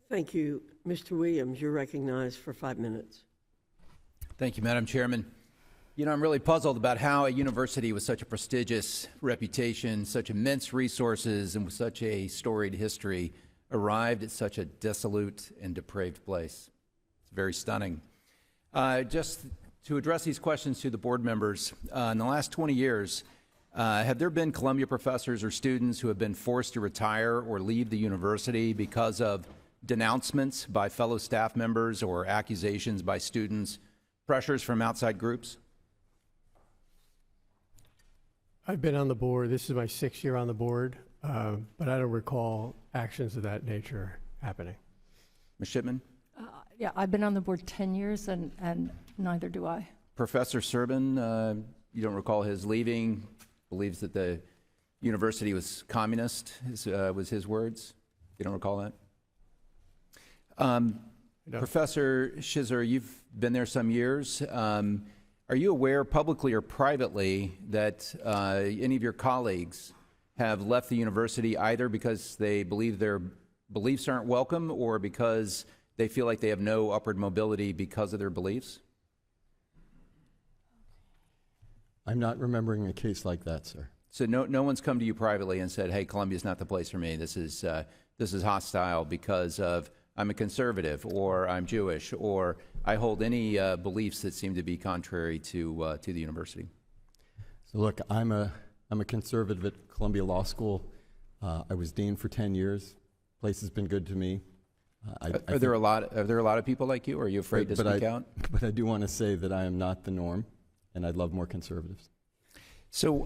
Thank you. Mr. Williams, you're recognized for 5 minutes. Thank you, Madam Chairman. You know, I'm really puzzled about how a university with such a prestigious reputation, such immense resources, and with such a storied history arrived at such a dissolute and depraved place. It's very stunning. Just to address these questions to the board members, in the last 20 years, have there been Columbia professors or students who have been forced to retire or leave the university because of denouncements by fellow staff members or accusations by students, pressures from outside groups? I've been on the board. This is my 6th year on the board, but I don't recall actions of that nature happening. Ms. Shipman? Yeah, I've been on the board 10 years, and neither do I. Professor Serban, you don't recall his leaving, believes that the university was communist, was his words. You don't recall that? Professor Shizer, you've been there some years. Are you aware, publicly or privately, that any of your colleagues have left the university either because they believe their beliefs aren't welcome or because they feel like they have no upward mobility because of their beliefs? I'm not remembering a case like that, sir. So no one's come to you privately and said, "Hey, Columbia's not the place for me. This is hostile because of I'm a conservative, or I'm Jewish, or I hold any beliefs that seem to be contrary to the university." So look, I'm a conservative at Columbia Law School. I was dean for 10 years. Place has been good to me. Are there a lot of people like you? Or are you afraid to speak out? But I do want to say that I am not the norm, and I'd love more conservatives. So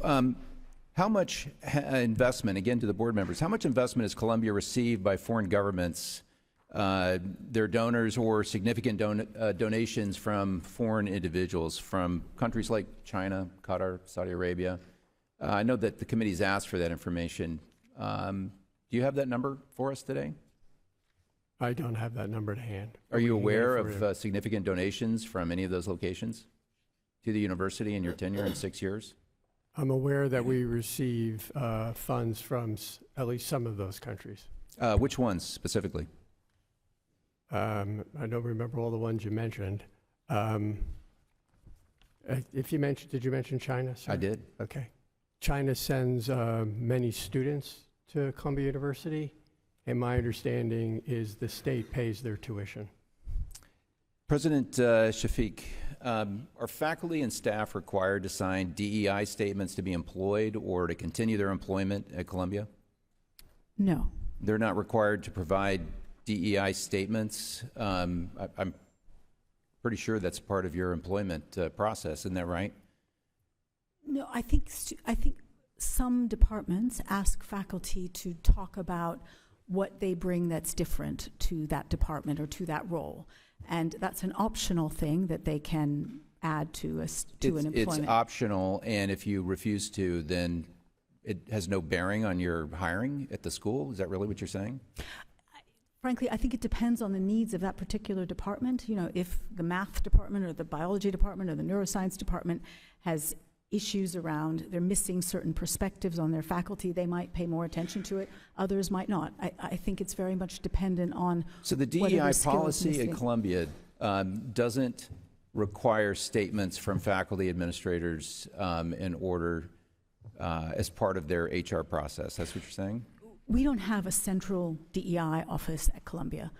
how much investment, again to the board members, how much investment has Columbia received by foreign governments, their donors, or significant donations from foreign individuals from countries like China, Qatar, Saudi Arabia? I know that the committee's asked for that information. Do you have that number for us today? I don't have that number to hand. Are you aware of significant donations from any of those locations to the university in your tenure in 6 years? I'm aware that we receive funds from at least some of those countries. Which ones specifically? I don't remember all the ones you mentioned. Did you mention China, sir? I did. Okay. China sends many students to Columbia University, and my understanding is the state pays their tuition. President Shafik, are faculty and staff required to sign DEI statements to be employed or to continue their employment at Columbia? No. They're not required to provide DEI statements. I'm pretty sure that's part of your employment process, isn't that right? No, I think some departments ask faculty to talk about what they bring that's different to that department or to that role, and that's an optional thing that they can add to an employment. It's optional, and if you refuse to, then it has no bearing on your hiring at the school. Is that really what you're saying? Frankly, I think it depends on the needs of that particular department. You know, if the math department or the biology department or the neuroscience department has issues around, they're missing certain perspectives on their faculty, they might pay more attention to it. Others might not. I think it's very much dependent on. So the DEI policy at Columbia doesn't require statements from faculty administrators in order as part of their HR process. That's what you're saying? We don't have a central DEI office at Columbia.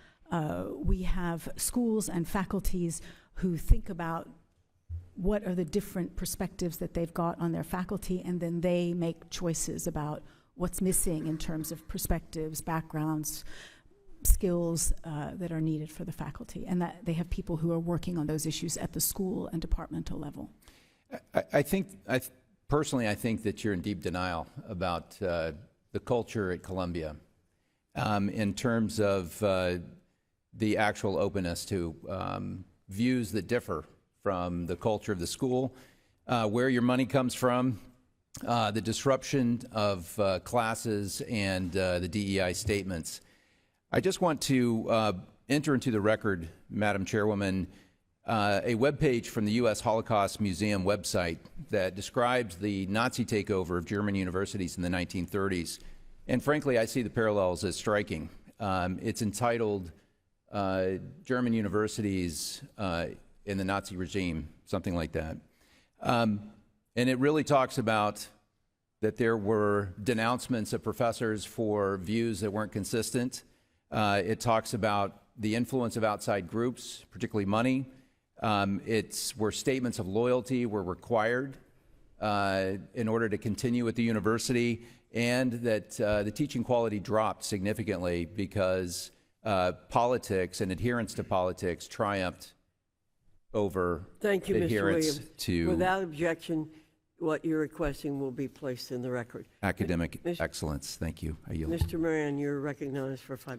We have schools and faculties who think about what are the different perspectives that they've got on their faculty, and then they make choices about what's missing in terms of perspectives, backgrounds, skills that are needed for the faculty, and that they have people who are working on those issues at the school and departmental level. Personally, I think that you're in deep denial about the culture at Columbia in terms of the actual openness to views that differ from the culture of the school, where your money comes from, the disruption of classes, and the DEI statements. I just want to enter into the record, Madam Chairwoman, a webpage from the U.S. Holocaust Museum website that describes the Nazi takeover of German universities in the 1930s. And frankly, I see the parallels as striking. It's entitled German universities in the Nazi regime, something like that. And it really talks about that there were denouncements of professors for views that weren't consistent. It talks about the influence of outside groups, particularly money. It's where statements of loyalty were required in order to continue at the university, and that the teaching quality dropped significantly because politics and adherence to politics triumphed over Thank you, Mr. adherence Williams. to Without objection, what you're requesting will be placed in the record. academic excellence. Thank you. I yield. Mr. Moran, you're recognized for 5